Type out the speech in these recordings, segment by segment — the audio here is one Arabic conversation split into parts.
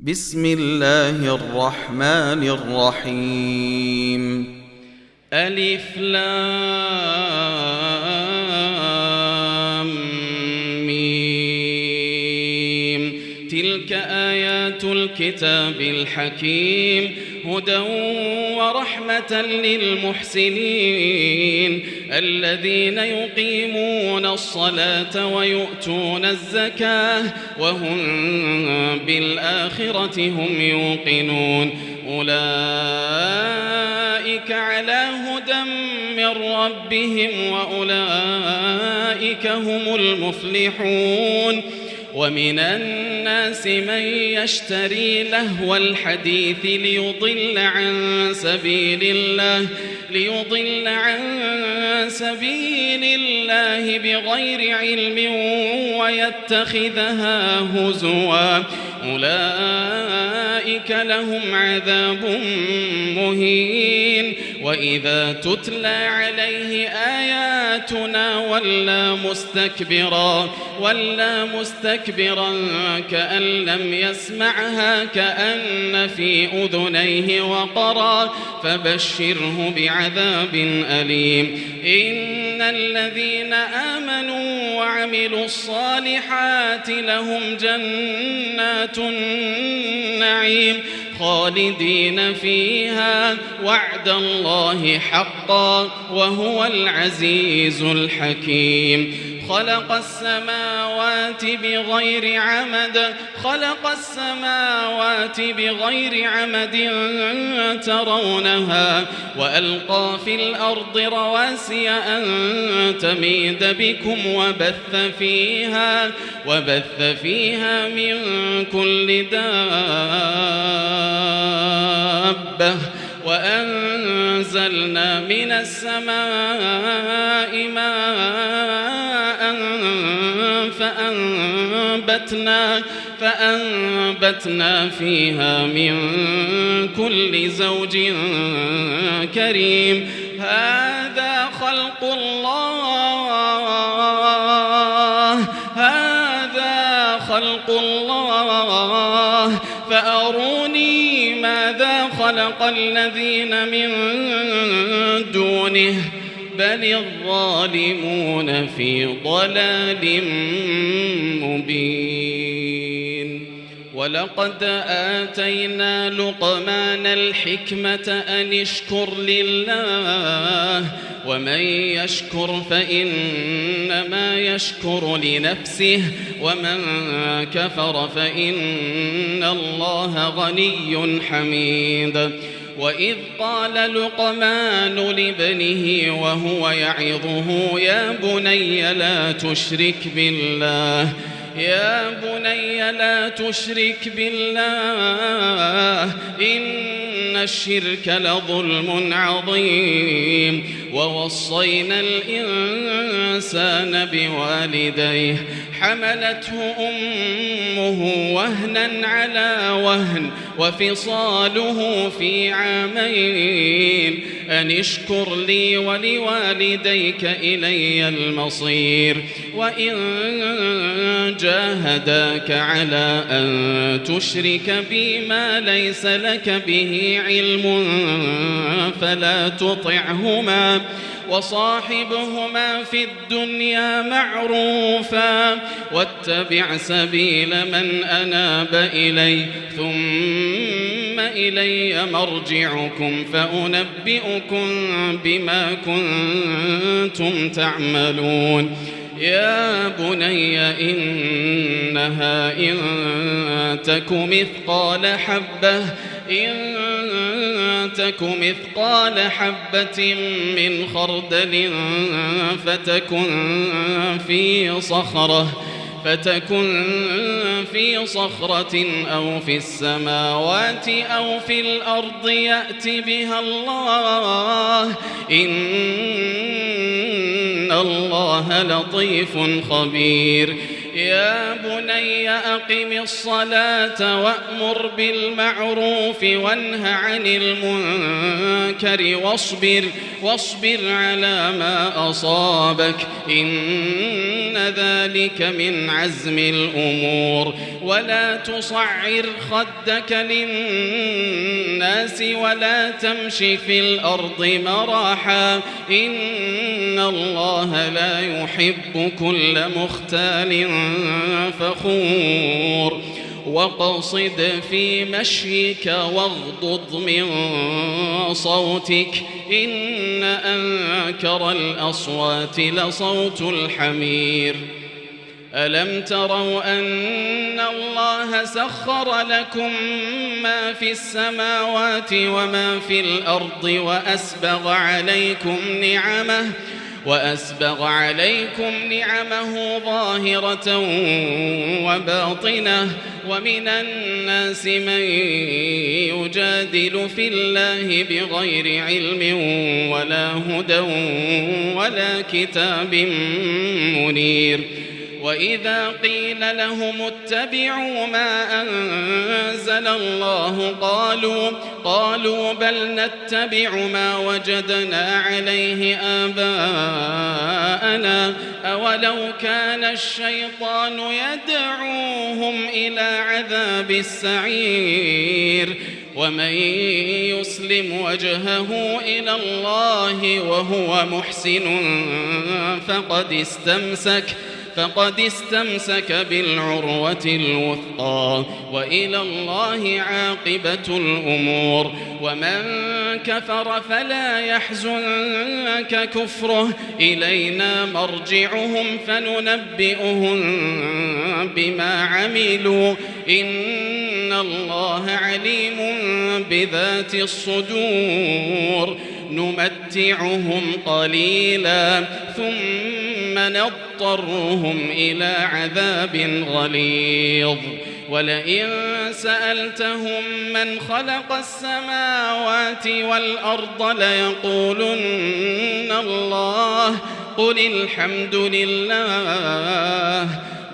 بسم الله الرحمن الرحيم. ألف لام ميم. تلك آيات الكتاب الحكيم هدى ورحمة للمحسنين الذين يقيمون الصلاة ويؤتون الزكاة وهم بالآخرة هم يوقنون أولئك على هدى من ربهم وأولئك هم المفلحون. ومن الناس من يشتري لهو الحديث ليضل عن سبيل الله بغير علم ويتخذها هزوا أولئك لهم عذاب مهين. وإذا تتلى عليه آياتنا ولى مستكبرا كأن لم يسمعها كأن في أذنيه وقرا فبشره بعذاب أليم. إن الذين آمنوا وعملوا الصالحات لهم جنات النعيم خالدين فيها وعد الله حقا وهو العزيز الحكيم. خلق السماوات بغير عمد ترونها وألقى في الأرض رواسي أن تميد بكم وبث فيها من كل دابة وأنزلنا من السماء ماء فأنبتنا فيها من كل زوج كريم. هذا خلق الله فأروني ماذا خلق الذين من دونه بل الظالمون في ضلال مبين. ولقد آتينا لقمان الحكمة أن اشكر لله ومن يشكر فإنما يشكر لنفسه ومن كفر فإن الله غني حميد. وإذ قال لقمان لابنه وهو يعظه يا بني لا تشرك بالله إن الشرك لظلم عظيم. ووصينا الإنسان بوالديه حملته أمه وهنا على وهن وفصاله في عامين أن اشكر لي ولوالديك إلي المصير. وإن جاهداك على أن تشرك بي ما ليس لك به علم فلا تطعهما وصاحبهما في الدنيا معروفا واتبع سبيل من أناب إلي ثم إلي مرجعكم فأنبئكم بما كنتم تعملون. يا بني إنها إن تك مثقال حبة من خردل فتكن في صخرة أو في السماوات أو في الأرض يأت بها الله إن الله لطيف خبير. يا بني أقم الصلاة وأمر بالمعروف وانه عن المنكر واصبر على ما أصابك إن ذلك من عزم الأمور. ولا تصعر خدك للناس ولا تمش في الأرض مراحا إن الله لا يحب كل مختال فخور. وقصد في مشيك واغضض من صوتك إن أنكر الأصوات لصوت الحمير. ألم تروا أن الله سخر لكم ما في السماوات وما في الأرض وأسبغ عليكم نعمه ظاهرة وباطنة ومن الناس من يجادل في الله بغير علم ولا هدى ولا كتاب منير. وإذا قيل لهم اتبعوا ما أنزل الله قالوا بل نتبع ما وجدنا عليه آباءنا أولو كان الشيطان يدعوهم إلى عذاب السعير. ومن يسلم وجهه إلى الله وهو محسن فقد استمسك بالعروة الوثقى وإلى الله عاقبة الأمور. ومن كفر فلا يحزنك كفره إلينا مرجعهم فننبئهم بما عملوا إن الله عليم بذات الصدور. نمتعهم قليلا ثم نضطرهم إلى عذاب غليظ. ولئن سألتهم من خلق السماوات والأرض ليقولن الله قل الحمد لله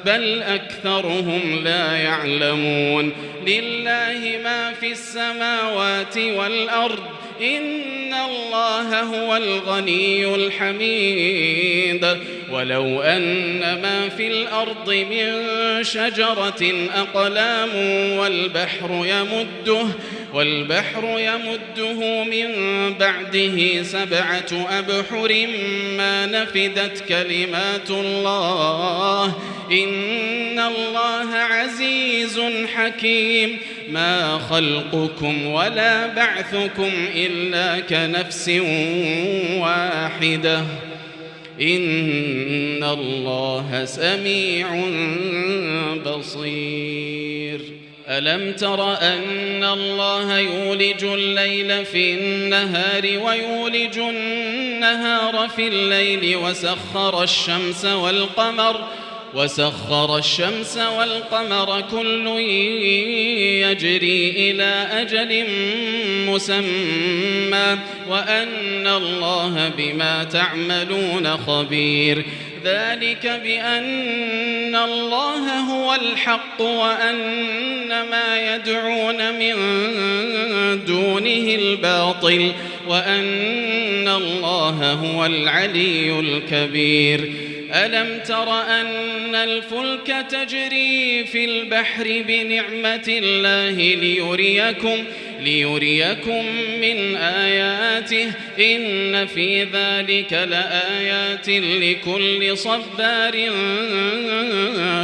بل أكثرهم لا يعلمون. لله ما في السماوات والأرض إن الله هو الغني الحميد. ولو أن ما في الأرض من شجرة أقلام والبحر يمده من بعده 7 أبحر ما نفدت كلمات الله إن الله عزيز حكيم. ما خلقكم ولا بعثكم إلا كنفس واحدة إن الله سميع بصير. ألم تر أن الله يولج الليل في النهار ويولج النهار في الليل وسخر الشمس والقمر كل يجري إلى أجل مسمى وأن الله بما تعملون خبير. ذلك بأن الله هو الحق وأن ما يدعون من دونه الباطل وأن الله هو العلي الكبير. ألم تر أن الفلك تجري في البحر بنعمة الله ليريكم من آياته إن في ذلك لآيات لكل صبار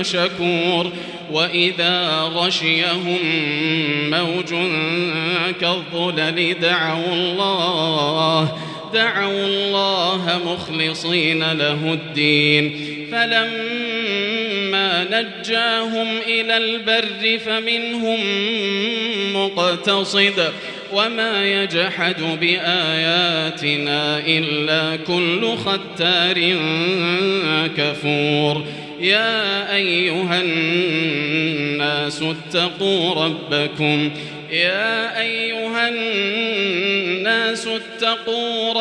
شكور. وإذا غشيهم موج كالظلل دعوا الله مخلصين له الدين فلما نجاهم إلى البر فمنهم مقتصد وما يجحد بآياتنا إلا كل ختار كفور. يا أيها الناس اتقوا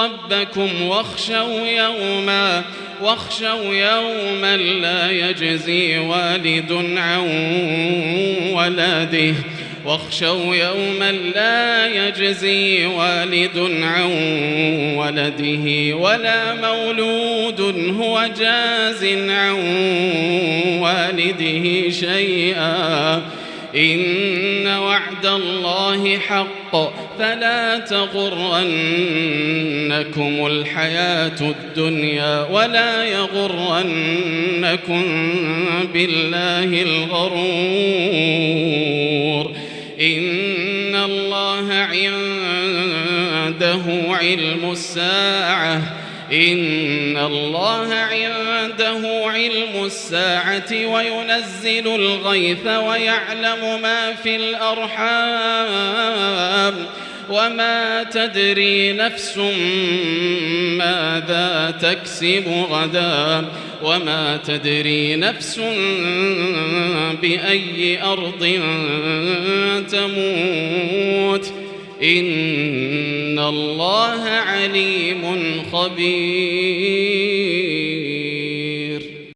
ربكم واخشوا يوما لا يجزي والد عن ولده ولا مولود هو جاز عن والده شيئا إن وعد الله حق فلا تغرنكم الحياة الدنيا ولا يغرنكم بالله الغرور إن الله عنده علم الساعة وينزل الغيث ويعلم ما في الأرحام وما تدري نفس ماذا تكسب غدا وما تدري نفس بأي أرض تموت إن الله عليم خبير.